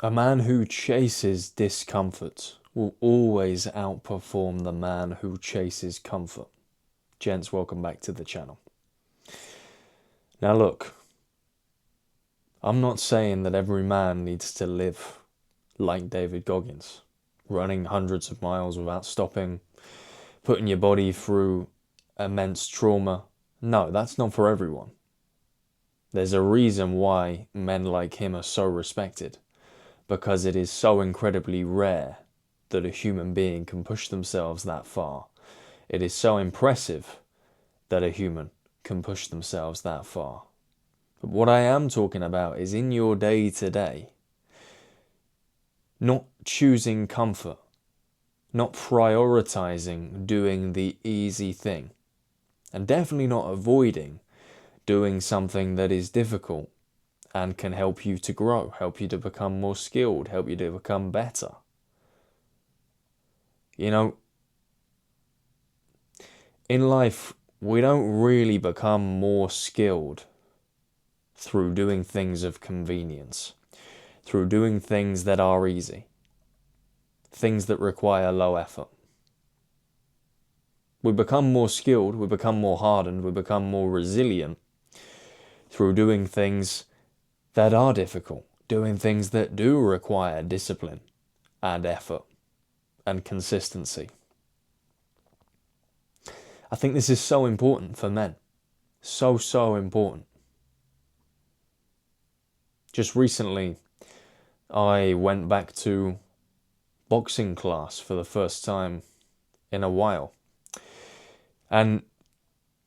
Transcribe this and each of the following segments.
A man who chases discomfort will always outperform the man who chases comfort. Gents, welcome back to the channel. Now look, I'm not saying that every man needs to live like David Goggins, running hundreds of miles without stopping, putting your body through immense trauma. No, that's not for everyone. There's a reason why men like him are so respected, because it is so incredibly rare that a human being can push themselves that far. It is so impressive that a human can push themselves that far. But what I am talking about is in your day-to-day, not choosing comfort, not prioritizing doing the easy thing, and definitely not avoiding doing something that is difficult and can help you to grow, help you to become more skilled, help you to become better. You know, in life, we don't really become more skilled through doing things of convenience, through doing things that are easy, things that require low effort. We become more skilled, we become more hardened, we become more resilient through doing things that are difficult, doing things that do require discipline and effort and consistency. I think this is so important for men. So important. Just recently, I went back to boxing class for the first time in a while. And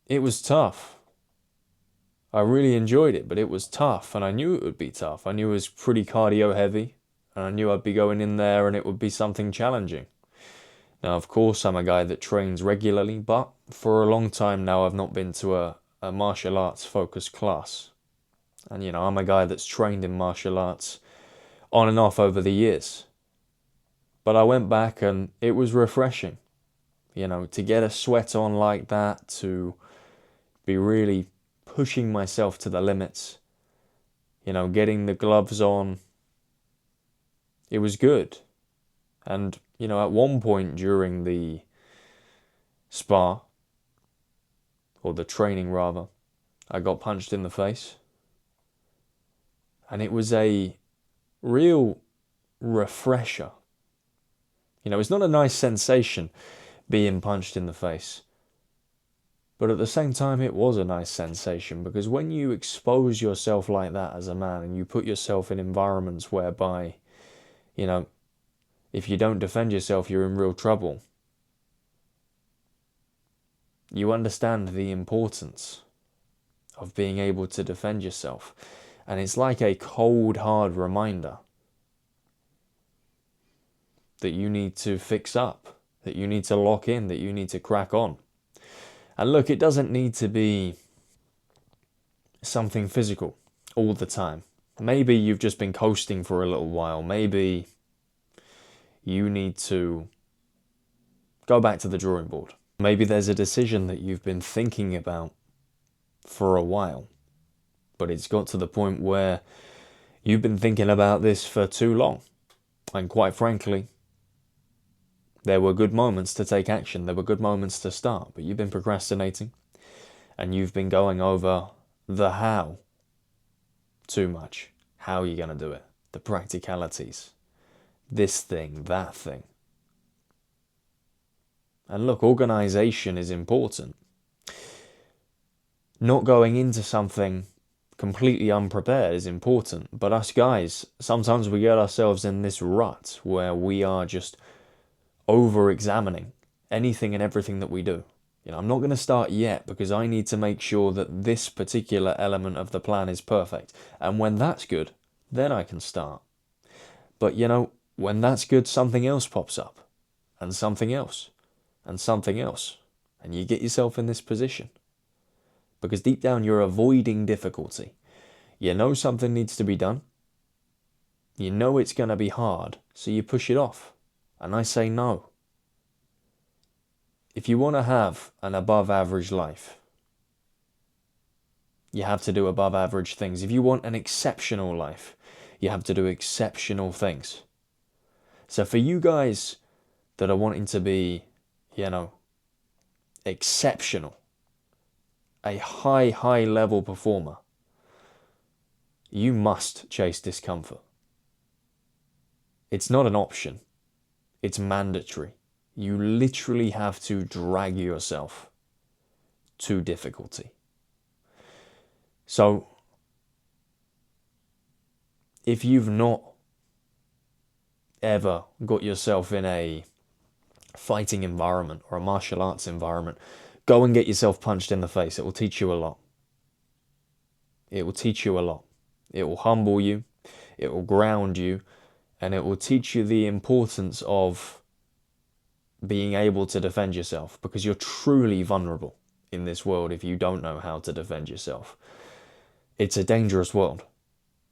it was tough. I really enjoyed it, but it was tough, and I knew it would be tough. I knew it was pretty cardio heavy, and I knew I'd be going in there and it would be something challenging. Now, of course, I'm a guy that trains regularly, but for a long time now, I've not been to a martial arts focused class. And, you know, I'm a guy that's trained in martial arts on and off over the years. But I went back and it was refreshing. You know, to get a sweat on like that, to be really pushing myself to the limits, you know, getting the gloves on, it was good. And, you know, at one point during the spar, or the training rather, I got punched in the face. And it was a real refresher. You know, it's not a nice sensation being punched in the face. But at the same time, it was a nice sensation, because when you expose yourself like that as a man and you put yourself in environments whereby, you know, if you don't defend yourself, you're in real trouble, you understand the importance of being able to defend yourself. And it's like a cold, hard reminder that you need to fix up, that you need to lock in, that you need to crack on. And look, it doesn't need to be something physical all the time. Maybe you've just been coasting for a little while. Maybe you need to go back to the drawing board. Maybe there's a decision that you've been thinking about for a while, but it's got to the point where you've been thinking about this for too long. And quite frankly, there were good moments to take action. There were good moments to start, but you've been procrastinating and you've been going over the how too much. How are you going to do it? The practicalities. This thing, that thing. And look, organization is important. Not going into something completely unprepared is important. But us guys, sometimes we get ourselves in this rut where we are just over-examining anything and everything that we do. You know, I'm not going to start yet because I need to make sure that this particular element of the plan is perfect. And when that's good, then I can start. But, you know, when that's good, something else pops up. And something else. And something else. And you get yourself in this position. Because deep down, you're avoiding difficulty. You know something needs to be done. You know it's going to be hard, so you push it off. And I say no. If you want to have an above average life, you have to do above average things. If you want an exceptional life, You have to do exceptional things. So for you guys that are wanting to be, exceptional, a high level performer, you must chase discomfort. It's not an option. It's mandatory. You literally have to drag yourself to difficulty. So, if you've not ever got yourself in a fighting environment or a martial arts environment, go and get yourself punched in the face. It will teach you a lot. It will teach you a lot. It will humble you. It will ground you. And it will teach you the importance of being able to defend yourself, because you're truly vulnerable in this world if you don't know how to defend yourself. It's a dangerous world.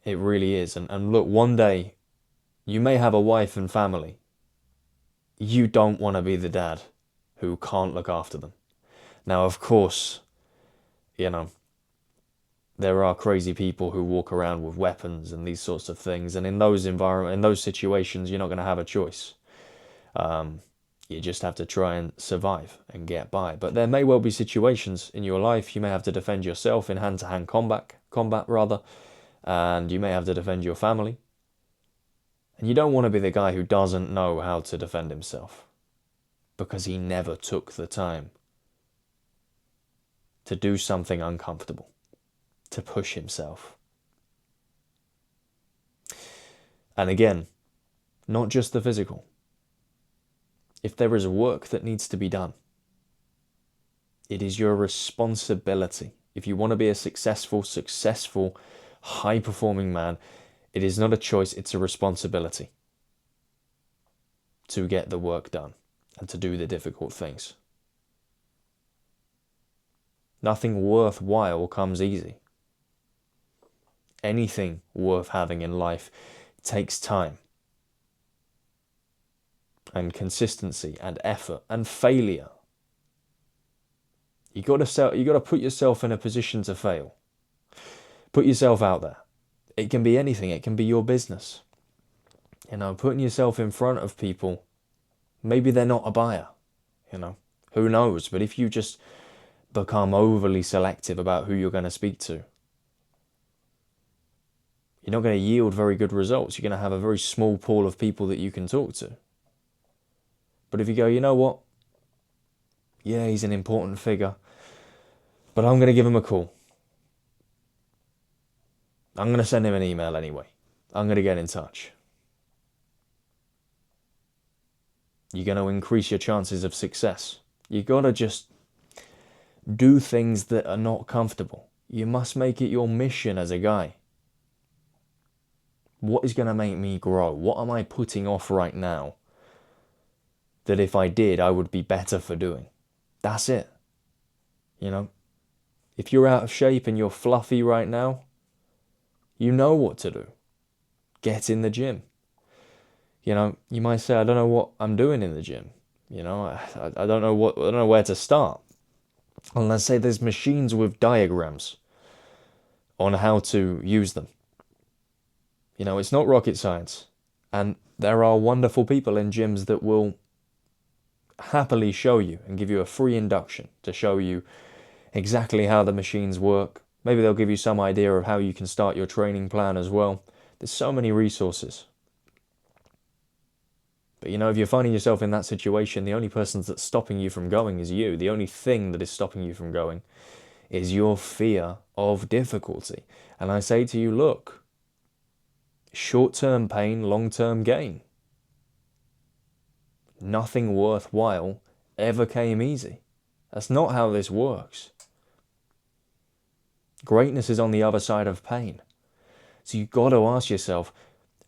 It really is. And look, one day you may have a wife and family. You don't want to be the dad who can't look after them. Now, of course, there are crazy people who walk around with weapons and these sorts of things. And in those situations, you're not going to have a choice. You just have to try and survive and get by. But there may well be situations in your life you may have to defend yourself in hand-to-hand combat, and you may have to defend your family. And you don't want to be the guy who doesn't know how to defend himself because he never took the time to do something uncomfortable, to push himself. And again, not just the physical. If there is work that needs to be done, it is your responsibility. If you want to be a successful, high-performing man, it is not a choice, it's a responsibility to get the work done and to do the difficult things. Nothing worthwhile comes easy. Anything worth having in life takes time and consistency and effort and failure. You got to put yourself in a position to fail. Put yourself out there. It can be anything. It can be your business. Putting yourself in front of people. Maybe they're not a buyer. Who knows? But if you just become overly selective about who you're going to speak to, you're not going to yield very good results. You're going to have a very small pool of people that you can talk to. But if you go, you know what? Yeah, he's an important figure, but I'm going to give him a call. I'm going to send him an email anyway. I'm going to get in touch. You're going to increase your chances of success. You got to just do things that are not comfortable. You must make it your mission as a guy. What is going to make me grow? What am I putting off right now that if I did, I would be better for doing? That's it. If you're out of shape and you're fluffy right now, you know what to do. Get in the gym. You might say, I don't know what I'm doing in the gym. I don't know where to start. And let's say there's machines with diagrams on how to use them. It's not rocket science. And there are wonderful people in gyms that will happily show you and give you a free induction to show you exactly how the machines work. Maybe they'll give you some idea of how you can start your training plan as well. There's so many resources. But if you're finding yourself in that situation, the only person that's stopping you from going is you. The only thing that is stopping you from going is your fear of difficulty. And I say to you, look, short-term pain, long-term gain. Nothing worthwhile ever came easy. That's not how this works. Greatness is on the other side of pain. So you've got to ask yourself,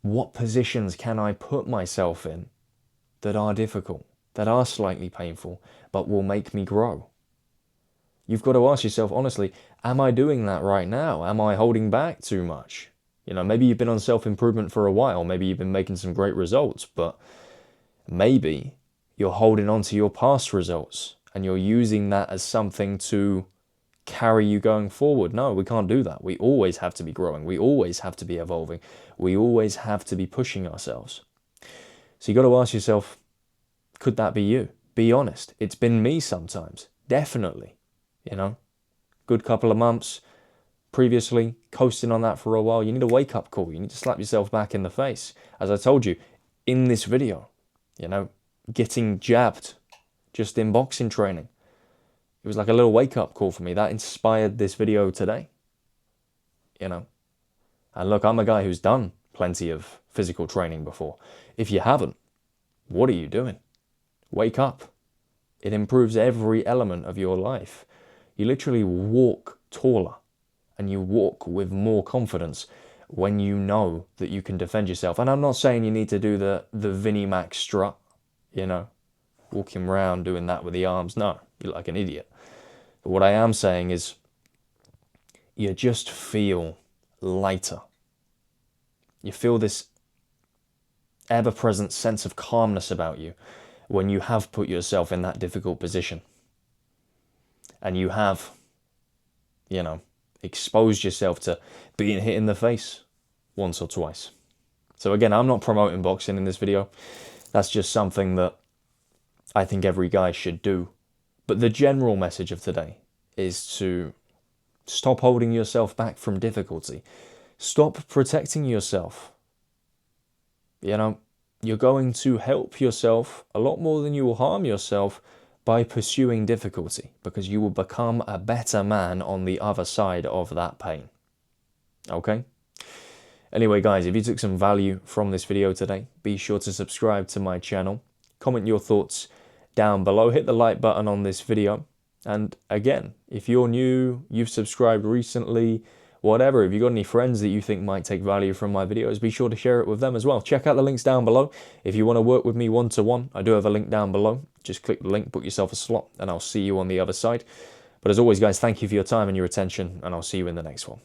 what positions can I put myself in that are difficult, that are slightly painful, but will make me grow? You've got to ask yourself, honestly, am I doing that right now? Am I holding back too much? Maybe you've been on self-improvement for a while. Maybe you've been making some great results, but maybe you're holding on to your past results and you're using that as something to carry you going forward. No, we can't do that. We always have to be growing. We always have to be evolving. We always have to be pushing ourselves. So you got to ask yourself, could that be you? Be honest. It's been me sometimes. Definitely. You know, good couple of months previously, coasting on that for a while. You need a wake-up call. You need to slap yourself back in the face. As I told you in this video, you know, getting jabbed just in boxing training. It was like a little wake-up call for me. That inspired this video today. You know, and look, I'm a guy who's done plenty of physical training before. If you haven't, what are you doing? Wake up. It improves every element of your life. You literally walk taller and you walk with more confidence when you know that you can defend yourself. And I'm not saying you need to do the Vinnie Mac strut, you know, walking around doing that with the arms. No, you look like an idiot. But what I am saying is you just feel lighter. You feel this ever-present sense of calmness about you when you have put yourself in that difficult position. And you have, you know, exposed yourself to being hit in the face once or twice. So again, I'm not promoting boxing in this video. That's just something that I think every guy should do. But the general message of today is to stop holding yourself back from difficulty. Stop protecting yourself. You know, you're going to help yourself a lot more than you will harm yourself by pursuing difficulty, because you will become a better man on the other side of that pain. Okay? Anyway, guys, if you took some value from this video today, be sure to subscribe to my channel. Comment your thoughts down below. Hit the like button on this video. And again, if you're new, you've subscribed recently, whatever, if you've got any friends that you think might take value from my videos, be sure to share it with them as well. Check out the links down below. If you want to work with me one-to-one, I do have a link down below. Just click the link, book yourself a slot, and I'll see you on the other side. But as always, guys, thank you for your time and your attention, and I'll see you in the next one.